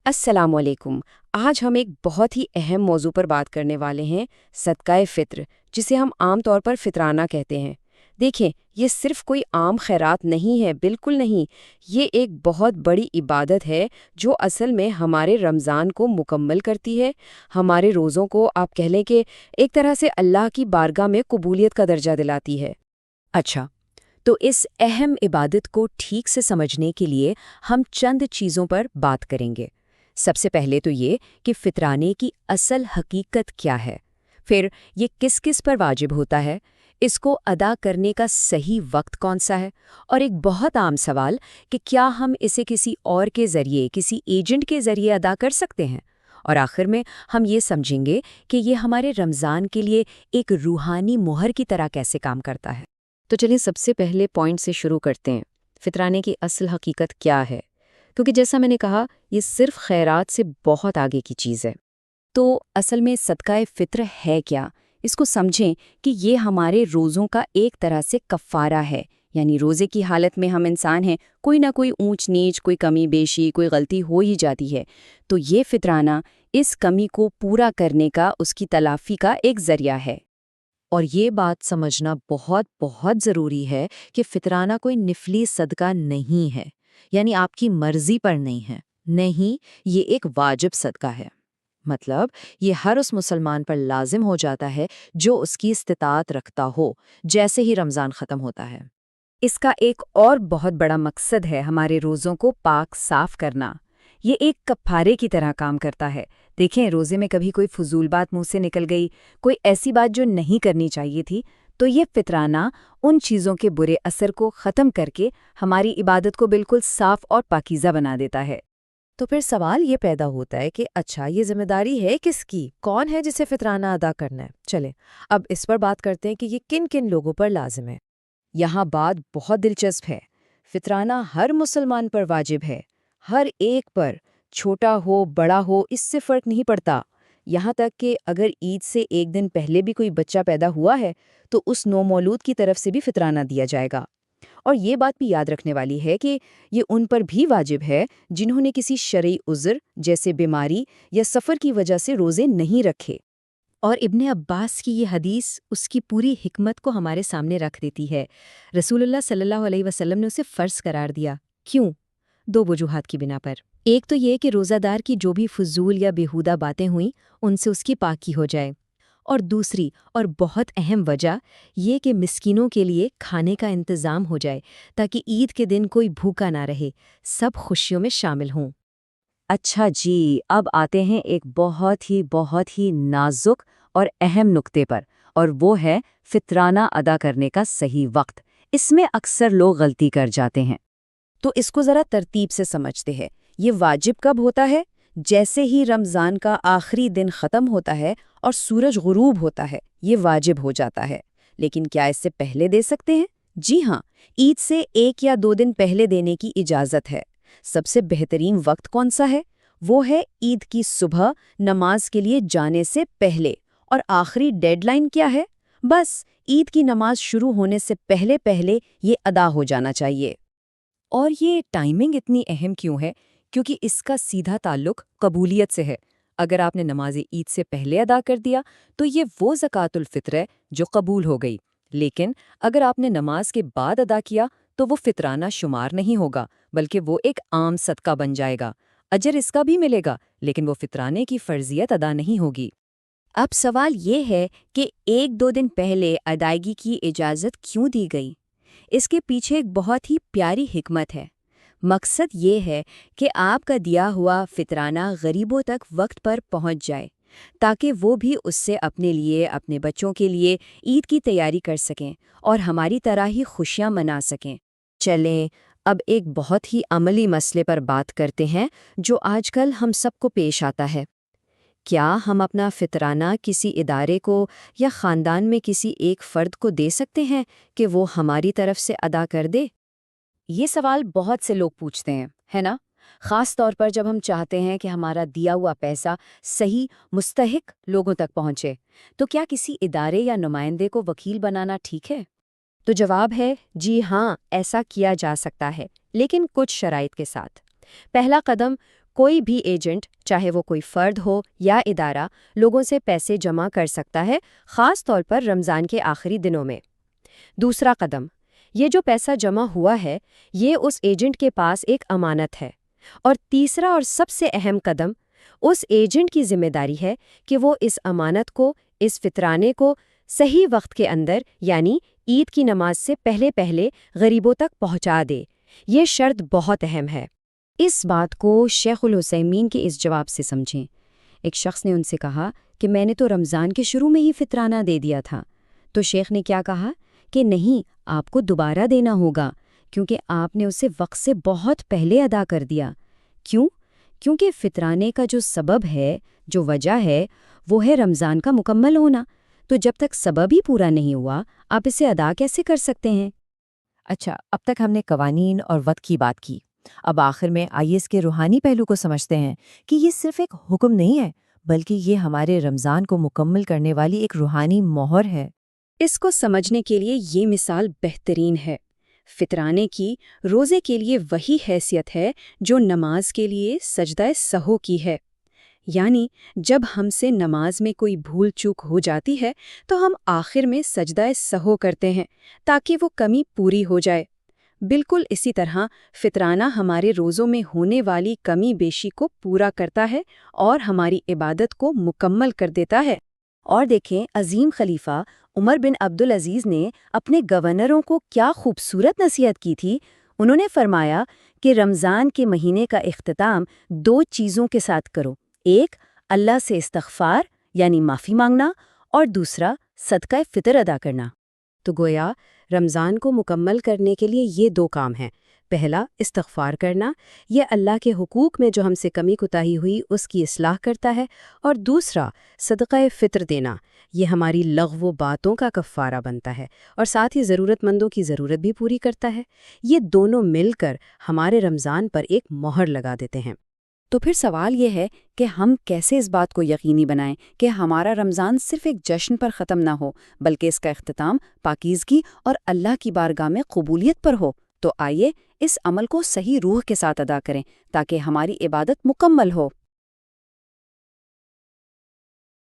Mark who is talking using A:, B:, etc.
A: السلام علیکم۔ آج ہم ایک بہت ہی اہم موضوع پر بات کرنے والے ہیں، صدقہ فطر، جسے ہم عام طور پر فطرانہ کہتے ہیں۔ دیکھیں، یہ صرف کوئی عام خیرات نہیں ہے، بالکل نہیں۔ یہ ایک بہت بڑی عبادت ہے جو اصل میں ہمارے رمضان کو مکمل کرتی ہے، ہمارے روزوں کو آپ کہہ لیں کہ ایک طرح سے اللہ کی بارگاہ میں قبولیت کا درجہ دلاتی ہے۔
B: اچھا، تو اس اہم عبادت کو ٹھیک سے سمجھنے کے لیے ہم چند چیزوں پر بات کریں گے۔ سب سے پہلے تو یہ کہ فطرانے کی اصل حقیقت کیا ہے، پھر یہ کس کس پر واجب ہوتا ہے، اس کو ادا کرنے کا صحیح وقت کون سا ہے، اور ایک بہت عام سوال کہ کیا ہم اسے کسی اور کے ذریعے، کسی ایجنٹ کے ذریعے ادا کر سکتے ہیں، اور آخر میں ہم یہ سمجھیں گے کہ یہ ہمارے رمضان کے لیے ایک روحانی مہر کی طرح کیسے کام کرتا ہے۔
A: تو چلیے سب سے پہلے پوائنٹ سے شروع کرتے ہیں، فطرانے کی اصل حقیقت کیا ہے؟ کیونکہ جیسا میں نے کہا، یہ صرف خیرات سے بہت آگے کی چیز ہے۔ تو اصل میں صدقہ فطر ہے کیا؟ اس کو سمجھیں کہ یہ ہمارے روزوں کا ایک طرح سے کفارہ ہے، یعنی روزے کی حالت میں ہم انسان ہیں، کوئی نہ کوئی اونچ نیچ، کوئی کمی بیشی، کوئی غلطی ہو ہی جاتی ہے۔ تو یہ فطرانہ اس کمی کو پورا کرنے کا، اس کی تلافی کا ایک ذریعہ ہے۔
B: اور یہ بات سمجھنا بہت بہت ضروری ہے کہ فطرانہ کوئی نفلی صدقہ نہیں ہے، یعنی آپ کی مرضی پر نہیں ہے، نہیں، یہ ایک واجب صدقہ ہے۔ مطلب یہ ہر اس مسلمان پر لازم ہو جاتا ہے جو اس کی استطاعت رکھتا ہو، جیسے ہی رمضان ختم ہوتا ہے۔
A: اس کا ایک اور بہت بڑا مقصد ہے ہمارے روزوں کو پاک صاف کرنا۔ یہ ایک کفارے کی طرح کام کرتا ہے۔ دیکھیں، روزے میں کبھی کوئی فضول بات منہ سے نکل گئی، کوئی ایسی بات جو نہیں کرنی چاہیے تھی، تو یہ فطرانہ ان چیزوں کے برے اثر کو ختم کر کے ہماری عبادت کو بالکل صاف اور پاکیزہ بنا دیتا ہے۔
B: تو پھر سوال یہ پیدا ہوتا ہے کہ اچھا، یہ ذمہ داری ہے کس کی؟ کون ہے جسے فطرانہ ادا کرنا ہے؟ چلیں اب اس پر بات کرتے ہیں کہ یہ کن کن لوگوں پر لازم ہے۔ یہاں بات بہت دلچسپ ہے۔ فطرانہ ہر مسلمان پر واجب ہے، ہر ایک پر، چھوٹا ہو بڑا ہو، اس سے فرق نہیں پڑتا۔ یہاں تک کہ اگر عید سے ایک دن پہلے بھی کوئی بچہ پیدا ہوا ہے تو اس نومولود کی طرف سے بھی فطرانہ دیا جائے گا۔ اور یہ بات بھی یاد رکھنے والی ہے کہ یہ ان پر بھی واجب ہے جنہوں نے کسی شرعی عذر جیسے بیماری یا سفر کی وجہ سے روزے نہیں رکھے۔ اور ابن عباس کی یہ حدیث اس کی پوری حکمت کو ہمارے سامنے رکھ دیتی ہے۔ رسول اللہ صلی اللہ علیہ وسلم نے اسے فرض قرار دیا۔ کیوں؟ دو وجوہات کی بنا پر۔ ایک تو یہ کہ روزہ دار کی جو بھی فضول یا بیہودہ باتیں ہوئیں ان سے اس کی پاکی ہو جائے، اور دوسری اور بہت اہم وجہ یہ کہ مسکینوں کے لیے کھانے کا انتظام ہو جائے تاکہ عید کے دن کوئی بھوکا نہ رہے، سب خوشیوں میں شامل ہوں۔
A: اچھا جی، اب آتے ہیں ایک بہت ہی نازک اور اہم نقطے پر، اور وہ ہے فطرانہ ادا کرنے کا صحیح وقت۔ اس میں اکثر لوگ غلطی کر جاتے ہیں، تو اس کو ذرا ترتیب سے سمجھتے ہیں۔ یہ واجب کب ہوتا ہے؟ جیسے ہی رمضان کا آخری دن ختم ہوتا ہے اور سورج غروب ہوتا ہے، یہ واجب ہو جاتا ہے۔ لیکن کیا اس سے پہلے دے سکتے ہیں؟ جی ہاں، عید سے 1 یا 2 دن پہلے دینے کی اجازت ہے۔ سب سے بہترین وقت کون سا ہے؟ وہ ہے عید کی صبح نماز کے لیے جانے سے پہلے۔ اور آخری ڈیڈ لائن کیا ہے؟ بس عید کی نماز شروع ہونے سے پہلے پہلے یہ ادا ہو جانا چاہیے۔
B: اور یہ ٹائمنگ اتنی اہم کیوں ہے؟ کیونکہ اس کا سیدھا تعلق قبولیت سے ہے۔ اگر آپ نے نماز عید سے پہلے ادا کر دیا تو یہ وہ زکوٰۃ الفطر ہے جو قبول ہو گئی، لیکن اگر آپ نے نماز کے بعد ادا کیا تو وہ فطرانہ شمار نہیں ہوگا، بلکہ وہ ایک عام صدقہ بن جائے گا۔ اجر اس کا بھی ملے گا، لیکن وہ فطرانے کی فرضیت ادا نہیں ہوگی۔
A: اب سوال یہ ہے کہ 1 2 دن پہلے ادائیگی کی اجازت کیوں دی گئی؟ اس کے پیچھے ایک بہت ہی پیاری حکمت ہے۔ مقصد یہ ہے کہ آپ کا دیا ہوا فطرانہ غریبوں تک وقت پر پہنچ جائے، تاکہ وہ بھی اس سے اپنے لیے، اپنے بچوں کے لیے عید کی تیاری کر سکیں اور ہماری طرح ہی خوشیاں منا سکیں۔ چلیں اب ایک بہت ہی عملی مسئلے پر بات کرتے ہیں جو آج کل ہم سب کو پیش آتا ہے۔ کیا ہم اپنا فطرانہ کسی ادارے کو یا خاندان میں کسی ایک فرد کو دے سکتے ہیں کہ وہ ہماری طرف سے ادا کر دے؟ یہ سوال بہت سے لوگ پوچھتے ہیں، ہے نا؟ خاص طور پر جب ہم چاہتے ہیں کہ ہمارا دیا ہوا پیسہ صحیح مستحق لوگوں تک پہنچے۔ تو کیا کسی ادارے یا نمائندے کو وکیل بنانا ٹھیک ہے؟ تو جواب ہے جی ہاں، ایسا کیا جا سکتا ہے، لیکن کچھ شرائط کے ساتھ۔ پہلا قدم، کوئی بھی ایجنٹ، چاہے وہ کوئی فرد ہو یا ادارہ، لوگوں سے پیسے جمع کر سکتا ہے، خاص طور پر رمضان کے آخری دنوں میں۔ دوسرا قدم، یہ جو پیسہ جمع ہوا ہے یہ اس ایجنٹ کے پاس ایک امانت ہے۔ اور تیسرا اور سب سے اہم قدم، اس ایجنٹ کی ذمہ داری ہے کہ وہ اس امانت کو، اس فطرانے کو صحیح وقت کے اندر، یعنی عید کی نماز سے پہلے پہلے غریبوں تک پہنچا دے۔ یہ شرط بہت اہم ہے۔ اس بات کو شیخ العثیمین کے اس جواب سے سمجھیں۔ ایک شخص نے ان سے کہا کہ میں نے تو رمضان کے شروع میں ہی فطرانہ دے دیا تھا۔ تو شیخ نے کیا کہا کہ نہیں، آپ کو دوبارہ دینا ہوگا، کیونکہ آپ نے اسے وقت سے بہت پہلے ادا کر دیا۔ کیوں؟ کیونکہ فطرانے کا جو سبب ہے، جو وجہ ہے، وہ ہے رمضان کا مکمل ہونا۔ تو جب تک سبب ہی پورا نہیں ہوا، آپ اسے ادا کیسے کر سکتے ہیں؟
B: اچھا، اب تک ہم نے قوانین اور وقت کی بات کی۔ اب آخر میں آئیے اس کے روحانی پہلو کو سمجھتے ہیں کہ یہ صرف ایک حکم نہیں ہے، بلکہ یہ ہمارے رمضان کو مکمل کرنے والی ایک روحانی مہر ہے۔
A: اس کو سمجھنے کے لیے یہ مثال بہترین ہے۔ فطرانے کی روزے کے لیے وہی حیثیت ہے جو نماز کے لیے سجدہ سہو کی ہے۔ یعنی جب ہم سے نماز میں کوئی بھول چوک ہو جاتی ہے تو ہم آخر میں سجدہ سہو کرتے ہیں تاکہ وہ کمی پوری ہو جائے۔ بالکل اسی طرح فطرانہ ہمارے روزوں میں ہونے والی کمی بیشی کو پورا کرتا ہے اور ہماری عبادت کو مکمل کر دیتا ہے۔ اور دیکھیں، عظیم خلیفہ عمر بن عبدالعزیز نے اپنے گورنروں کو کیا خوبصورت نصیحت کی تھی۔ انہوں نے فرمایا کہ رمضان کے مہینے کا اختتام 2 چیزوں کے ساتھ کرو، ایک اللہ سے استغفار یعنی معافی مانگنا، اور دوسرا صدقہ فطر ادا کرنا۔ تو گویا رمضان کو مکمل کرنے کے لیے یہ 2 کام ہیں۔ پہلا، استغفار کرنا، یہ اللہ کے حقوق میں جو ہم سے کمی کوتاہی ہوئی اس کی اصلاح کرتا ہے، اور دوسرا صدقہ فطر دینا، یہ ہماری لغو باتوں کا کفارہ بنتا ہے اور ساتھ ہی ضرورت مندوں کی ضرورت بھی پوری کرتا ہے۔ یہ دونوں مل کر ہمارے رمضان پر ایک مہر لگا دیتے ہیں۔ تو پھر سوال یہ ہے کہ ہم کیسے اس بات کو یقینی بنائیں کہ ہمارا رمضان صرف ایک جشن پر ختم نہ ہو، بلکہ اس کا اختتام پاکیزگی اور اللہ کی بارگاہ میں قبولیت پر ہو؟ تو آئیے اس عمل کو صحیح روح کے ساتھ ادا کریں تاکہ ہماری عبادت مکمل ہو۔